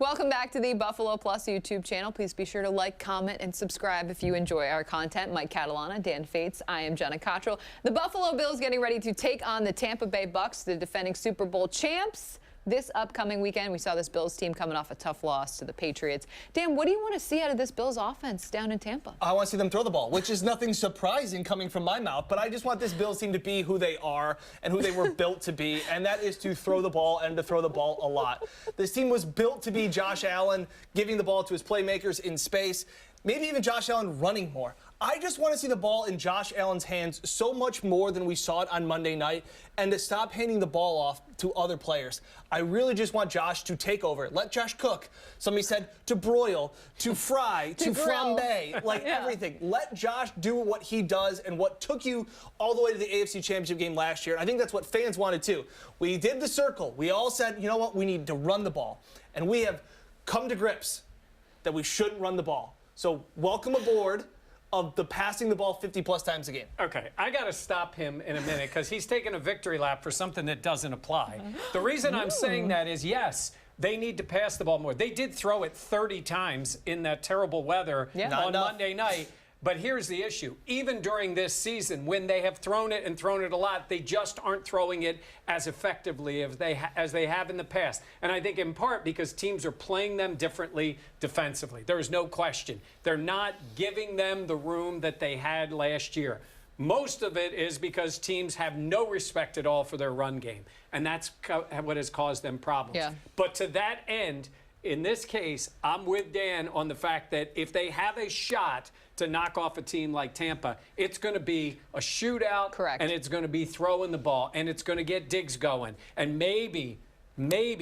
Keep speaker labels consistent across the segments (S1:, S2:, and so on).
S1: Welcome back to the Buffalo Plus YouTube channel. Please be sure to like, comment, and subscribe if you enjoy our content. Mike Catalana, Dan Fates, I am Jenna Cottrell. The Buffalo Bills getting ready to take on the Tampa Bay Bucs, the defending Super Bowl champs. This upcoming weekend, we saw this Bills team coming off a tough loss to the Patriots. Dan, what do you want to see out of this Bills offense down in Tampa?
S2: I want to see them throw the ball, which is nothing surprising coming from my mouth, but I just want this Bills team to be who they are and who they were built to be, and that is to throw the ball and to throw the ball a lot. This team was built to be Josh Allen giving the ball to his playmakers in space, maybe even Josh Allen running more. I just want to see the ball in Josh Allen's hands so much more than we saw it on Monday night, and to stop handing the ball off to other players. I really just want Josh to take over. Let Josh cook. Somebody said to broil, to fry, to flambe, like everything. Let Josh do what he does and what took you all the way to the AFC Championship game last year. And I think that's what fans wanted too. We did the circle. We all said, you know what, we need to run the ball. And we have come to grips that we shouldn't run the ball. So welcome aboard of the passing the ball 50-plus times a game.
S3: Okay, I got to stop him in a minute because he's taking a victory lap for something that doesn't apply. The reason I'm saying that is, yes, they need to pass the ball more. They did throw it 30 times in that terrible weather on Monday night. But here's the issue. Even during this season, when they have thrown it and thrown it a lot, they just aren't throwing it as effectively as they have in the past. And I think in part because teams are playing them differently defensively. There is no question. They're not giving them the room that they had last year. Most of it is because teams have no respect at all for their run game. And that's what has caused them problems. Yeah. But to that end, in this case, I'm with Dan on the fact that if they have a shot to knock off a team like Tampa, it's going to be a shootout. Correct. And it's going to be throwing the ball, and it's going to get Diggs going. And maybe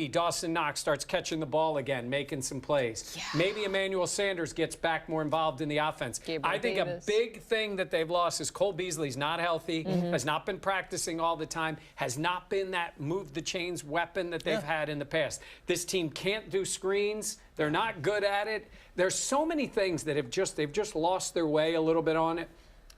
S3: Dawson Knox starts catching the ball again, making some plays. Yeah. Maybe Emmanuel Sanders gets back more involved in the offense. I think a big thing that they've lost is Cole Beasley's not healthy, has not been practicing all the time, has not been that move the chains weapon that they've had in the past. This team can't do screens. They're not good at it. There's so many things that they've just lost their way a little bit on it.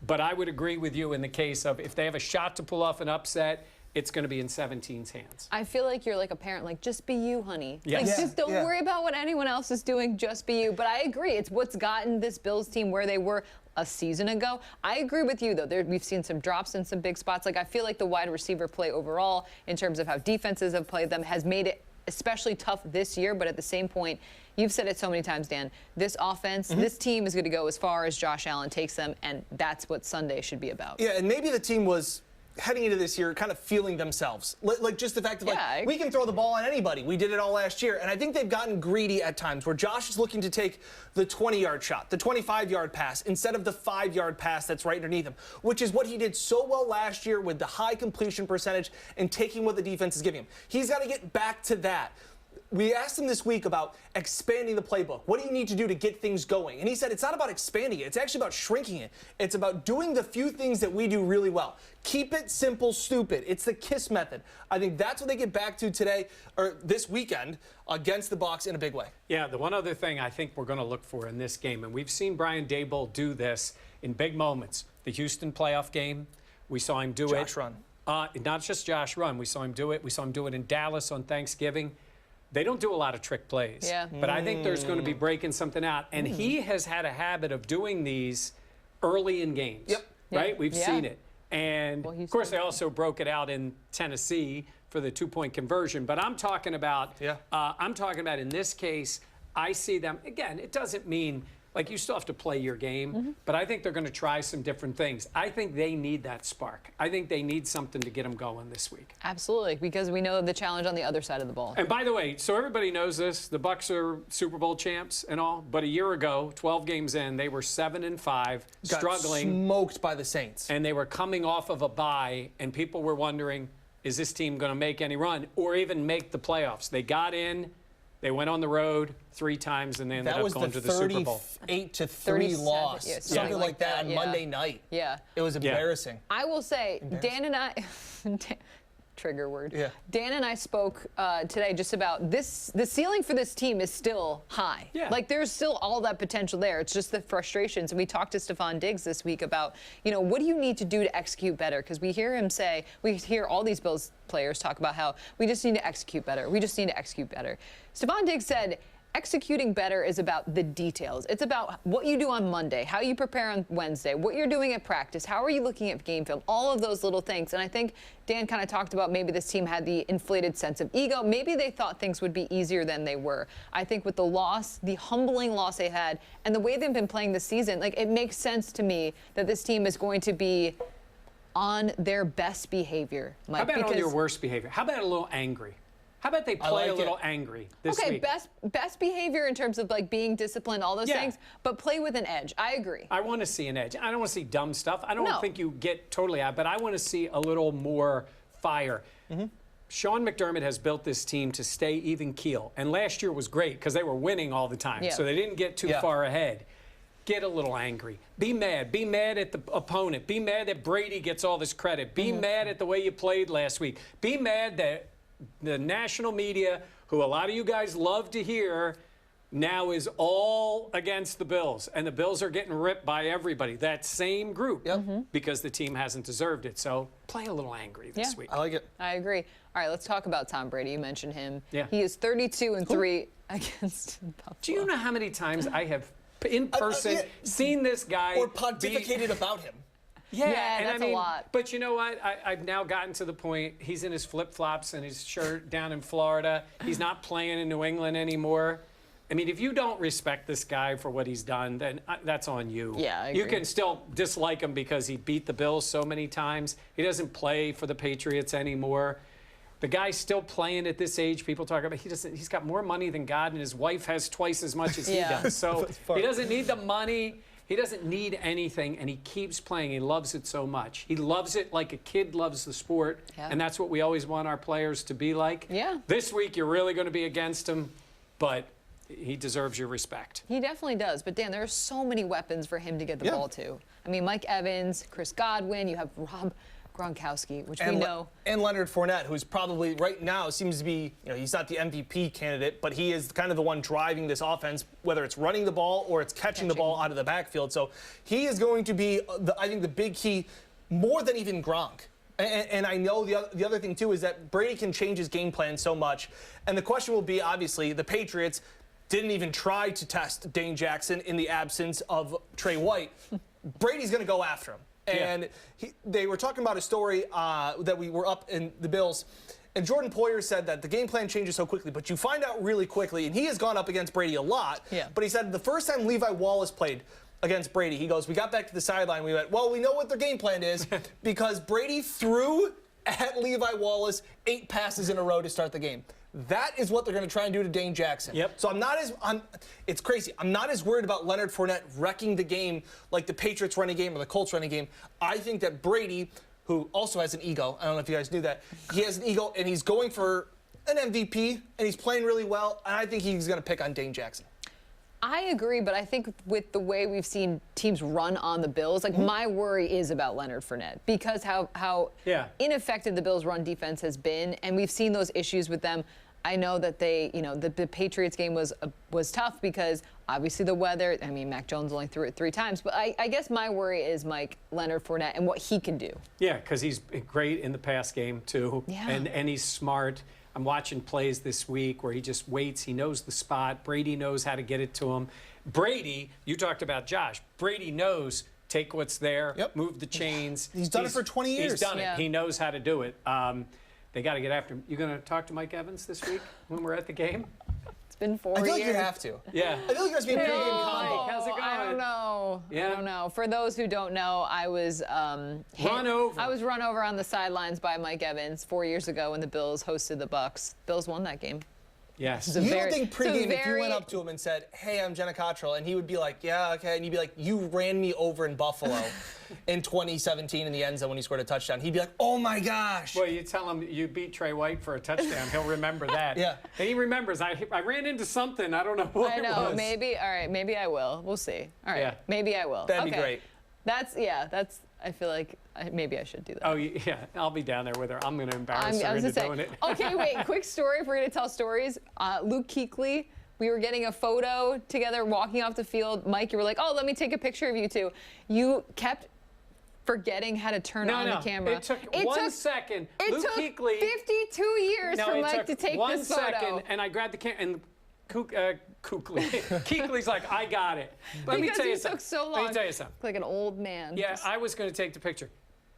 S3: But I would agree with you in the case of if they have a shot to pull off an upset, it's going to be in 17's hands. I
S1: feel like you're like a parent, like, just be you, honey. Yes. Like, just don't worry about what anyone else is doing, just be you. But I agree. It's what's gotten this Bills team where they were a season ago. I agree with you, though. We've seen some drops in some big spots. Like, I feel like the wide receiver play overall, in terms of how defenses have played them, has made it especially tough this year. But at the same point, you've said it so many times, Dan, this offense, this team is going to go as far as Josh Allen takes them, and that's what Sunday should be about.
S2: Yeah, and maybe the team was heading into this year kind of feeling themselves. Like just the fact that we can throw the ball on anybody. We did it all last year. And I think they've gotten greedy at times where Josh is looking to take the 20-yard shot, the 25-yard pass, instead of the 5-yard pass that's right underneath him, which is what he did so well last year with the high completion percentage and taking what the defense is giving him. He's got to get back to that. We asked him this week about expanding the playbook. What do you need to do to get things going? And he said it's not about expanding it. It's actually about shrinking it. It's about doing the few things that we do really well. Keep it simple, stupid. It's the KISS method. I think that's what they get back to today, or this weekend, against the Bucs in a big way.
S3: Yeah, the one other thing I think we're going to look for in this game, and we've seen Brian Daboll do this in big moments. The Houston playoff game, we saw him do it.
S2: Josh run.
S3: Not just Josh run. We saw him do it. We saw him do it in Dallas on Thanksgiving. They don't do a lot of trick plays. Yeah. But I think there's going to be breaking something out. And he has had a habit of doing these early in games. Yep. Right? We've seen it. And, of course, they also broke it out in Tennessee for the two-point conversion. But I'm talking about, in this case, I see them, again, it doesn't mean, like, you still have to play your game, but I think they're going to try some different things. I think they need that spark. I think they need something to get them going this week.
S1: Absolutely, because we know the challenge on the other side of the ball.
S3: And by the way, so everybody knows this, the Bucs are Super Bowl champs and all, but a year ago, 12 games in, they were 7-5, struggling.
S2: Smoked by the Saints.
S3: And they were coming off of a bye, and people were wondering, is this team going to make any run or even make the playoffs? They got in. They went on the road 3 times, and they ended up going to the Super Bowl.
S2: That was the 38-3 loss, something like that on Monday night. Yeah. It was embarrassing.
S1: I will say, Dan and I, trigger word. Yeah. Dan and I spoke today just about this. The ceiling for this team is still high. Yeah. Like, there's still all that potential there. It's just the frustrations. And we talked to Stephon Diggs this week about, you know, what do you need to do to execute better? Because we hear him say, we hear all these Bills players talk about how we just need to execute better. We just need to execute better. Stephon Diggs said, executing better is about the details. It's about what you do on Monday, how you prepare on Wednesday, what you're doing at practice, how are you looking at game film, all of those little things. And I think Dan kind of talked about maybe this team had the inflated sense of ego. Maybe they thought things would be easier than they were. I think with the loss, the humbling loss they had, and the way they've been playing this season, like, it makes sense to me that this team is going to be on their best behavior, Mike.
S3: How about on your worst behavior? How about a little angry? How about they play a little angry this week?
S1: Okay, best behavior in terms of like being disciplined, all those things, but play with an edge. I agree.
S3: I want to see an edge. I don't want to see dumb stuff. I don't think you get totally out, but I want to see a little more fire. Sean McDermott has built this team to stay even keel, and last year was great because they were winning all the time, so they didn't get too far ahead. Get a little angry. Be mad. Be mad at the opponent. Be mad that Brady gets all this credit. Be mad at the way you played last week. Be mad that the national media, who a lot of you guys love to hear, now is all against the Bills. And the Bills are getting ripped by everybody, that same group, because the team hasn't deserved it. So play a little angry this week.
S2: I like it.
S1: I agree. All right, let's talk about Tom Brady. You mentioned him.
S3: Yeah.
S1: He is 32-3 against Buffalo.
S3: Do you know how many times I have, in person, seen this guy
S2: or pontificated about him?
S1: Yeah,
S3: and
S1: that's
S3: I mean,
S1: a lot.
S3: But you know what? I've now gotten to the point, he's in his flip-flops and his shirt down in Florida. He's not playing in New England anymore. I mean, if you don't respect this guy for what he's done, then that's on you.
S1: Yeah, I agree.
S3: You can still dislike him because he beat the Bills so many times. He doesn't play for the Patriots anymore. The guy's still playing at this age. People talk about he's got more money than God, and his wife has twice as much as he does. So he doesn't need the money. He doesn't need anything, and he keeps playing. He loves it so much. He loves it like a kid loves the sport, and that's what we always want our players to be like.
S1: Yeah.
S3: This week, you're really going to be against him, but he deserves your respect.
S1: He definitely does. But, Dan, there are so many weapons for him to get the ball to. I mean, Mike Evans, Chris Godwin, you have Rob Gronkowski, which we know.
S2: And Leonard Fournette, who's probably right now seems to be, he's not the MVP candidate, but he is kind of the one driving this offense, whether it's running the ball or it's catching the ball out of the backfield. So he is going to be, I think, the big key, more than even Gronk. And I know the other thing, too, is that Brady can change his game plan so much. And the question will be, obviously, the Patriots didn't even try to test Dane Jackson in the absence of Trey White. Brady's going to go after him. And they were talking about a story that we were up in the Bills, and Jordan Poyer said that the game plan changes so quickly, but you find out really quickly, and he has gone up against Brady a lot, but he said the first time Levi Wallace played against Brady, he goes, we got back to the sideline, we went, well, we know what their game plan is, because Brady threw at Levi Wallace 8 passes in a row to start the game. That is what they're going to try and do to Dane Jackson. So it's crazy. I'm not as worried about Leonard Fournette wrecking the game like the Patriots running game or the Colts running game. I think that Brady, who also has an ego, I don't know if you guys knew that, he has an ego and he's going for an MVP and he's playing really well, and I think he's going to pick on Dane Jackson.
S1: I agree, but I think with the way we've seen teams run on the Bills, like my worry is about Leonard Fournette because how ineffective the Bills' run defense has been, and we've seen those issues with them. I know that the Patriots game was tough because obviously the weather. I mean, Mac Jones only threw it 3 times, but I guess my worry is Leonard Fournette and what he can do.
S3: Yeah, because he's great in the pass game too, and he's smart. I'm watching plays this week where he just waits. He knows the spot. Brady knows how to get it to him. Brady, you talked about Josh. Brady knows take what's there, move the chains.
S2: He's done it for 20 years.
S3: He's done it. He knows how to do it. They got to get after him. You going to talk to Mike Evans this week when we're at the game?
S1: It's been 4 years.
S2: I feel like you have to.
S3: Yeah.
S2: I feel like there's been a pretty good combo.
S3: How's it going?
S1: I don't know.
S3: Yeah.
S1: I don't know. For those who don't know, I was
S3: run over.
S1: I was run over on the sidelines by Mike Evans 4 years ago when the Bills hosted the Bucs. Bills won that game.
S3: Yes.
S2: You don't think pregame, if you went up to him and said, hey, I'm Jenna Cottrell, and he would be like, yeah, okay, and you'd be like, you ran me over in Buffalo in 2017 in the end zone when he scored a touchdown. He'd be like, oh, my gosh.
S3: Well, you tell him you beat Trey White for a touchdown. He'll remember that. And he remembers, I ran into something. I don't know what it was.
S1: I know. Maybe. All right. Maybe I will. We'll see. All right. Maybe I will.
S2: That'd be great.
S1: That's. I feel like maybe I should do that.
S3: Oh, yeah. I'll be down there with her. I'm going to embarrass her into doing it.
S1: Okay, wait. Quick story. If we're going to tell stories, Luke Kuechly, we were getting a photo together walking off the field. Mike, you were like, oh, let me take a picture of you two. You kept forgetting how to turn on the camera.
S3: It took 1 second.
S1: It
S3: Luke
S1: took
S3: Kuechly,
S1: 52 years for Mike to take this photo.
S3: 1 second, and I grabbed the camera. And Kuechly's like, I got it. Let me tell you something.
S1: Took so long.
S3: Let me tell you something.
S1: Like an old man.
S3: Yeah, I was going to take the picture.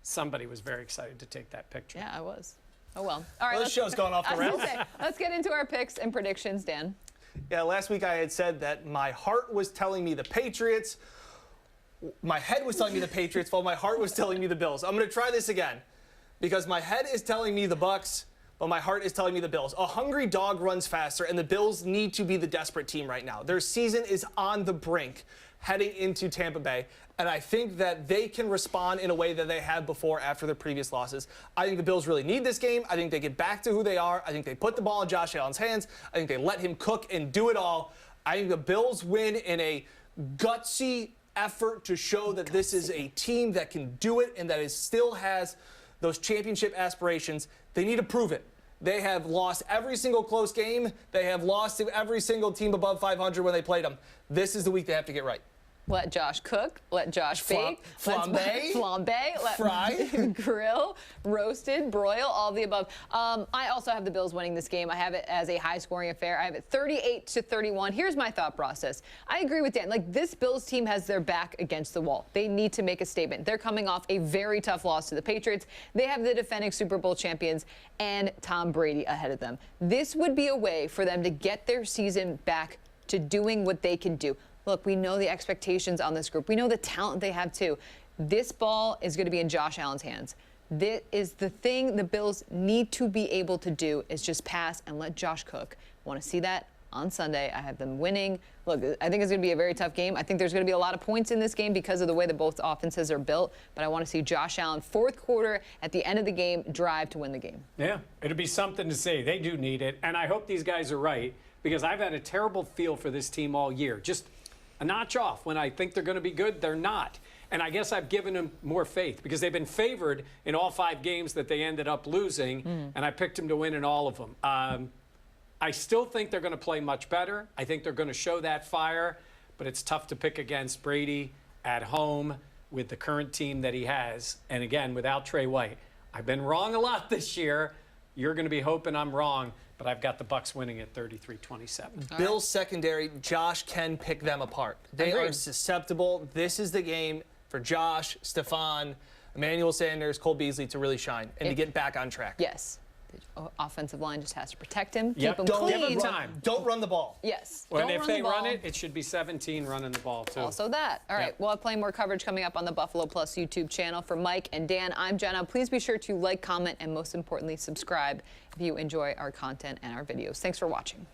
S3: Somebody was very excited to take that picture.
S1: Yeah, I was. Oh, well. All right.
S2: Well, this show's going off the rails.
S1: Let's get into our picks and predictions, Dan.
S2: Yeah, last week I had said that my heart was telling me the Patriots. My head was telling me the Patriots, while my heart was telling me the Bills. I'm going to try this again because my head is telling me the Bucs, but my heart is telling me the Bills. A hungry dog runs faster, and the Bills need to be the desperate team right now. Their season is on the brink heading into Tampa Bay, and I think that they can respond in a way that they have before after their previous losses. I think the Bills really need this game. I think they get back to who they are. I think they put the ball in Josh Allen's hands. I think they let him cook and do it all. I think the Bills win in a gutsy effort to show that this is a team that can do it and that it still has those championship aspirations. They need to prove it. They have lost every single close game. They have lost to every single team above 500 when they played them. This is the week they have to get right.
S1: Let Josh cook. Let Josh bake.
S2: Flambe.
S1: Let
S2: fry.
S1: Grill. Roasted. Broil. All the above. I also have the Bills winning this game. I have it as a high-scoring affair. I have it 38-31. Here's my thought process. I agree with Dan. Like, this Bills team has their back against the wall. They need to make a statement. They're coming off a very tough loss to the Patriots. They have the defending Super Bowl champions and Tom Brady ahead of them. This would be a way for them to get their season back to doing what they can do. Look, we know the expectations on this group. We know the talent they have, too. This ball is going to be in Josh Allen's hands. This is the thing the Bills need to be able to do is just pass and let Josh cook. I want to see that on Sunday. I have them winning. Look, I think it's going to be a very tough game. I think there's going to be a lot of points in this game because of the way that both offenses are built. But I want to see Josh Allen, fourth quarter, at the end of the game, drive to win the game.
S3: Yeah, it'll be something to see. They do need it. And I hope these guys are right because I've had a terrible feel for this team all year. Just a notch off. When I think they're going to be good, they're not. And I guess I've given them more faith because they've been favored in all 5 games that they ended up losing, and I picked them to win in all of them. I still think they're going to play much better. I think they're going to show that fire, but it's tough to pick against Brady at home with the current team that he has. And again, without Trey White. I've been wrong a lot this year. You're going to be hoping I'm wrong, but I've got the Bucs winning at 33-27.
S2: Bills secondary, Josh can pick them apart. They are susceptible. This is the game for Josh, Stephon, Emmanuel Sanders, Cole Beasley to really shine and to get back on track.
S1: Yes. The offensive line just has to protect him,
S3: Yep.
S1: keep him
S3: Don't
S1: clean.
S3: give him time.
S2: Don't run the ball.
S1: Yes.
S3: Well,
S1: don't
S3: and if
S1: run
S3: they
S1: the ball.
S3: run it, it should be 17 running the ball, too.
S1: Also that. All right.
S3: Yep.
S1: We'll have plenty more coverage coming up on the Buffalo Plus YouTube channel. For Mike and Dan, I'm Jenna. Please be sure to like, comment, and most importantly, subscribe if you enjoy our content and our videos. Thanks for watching.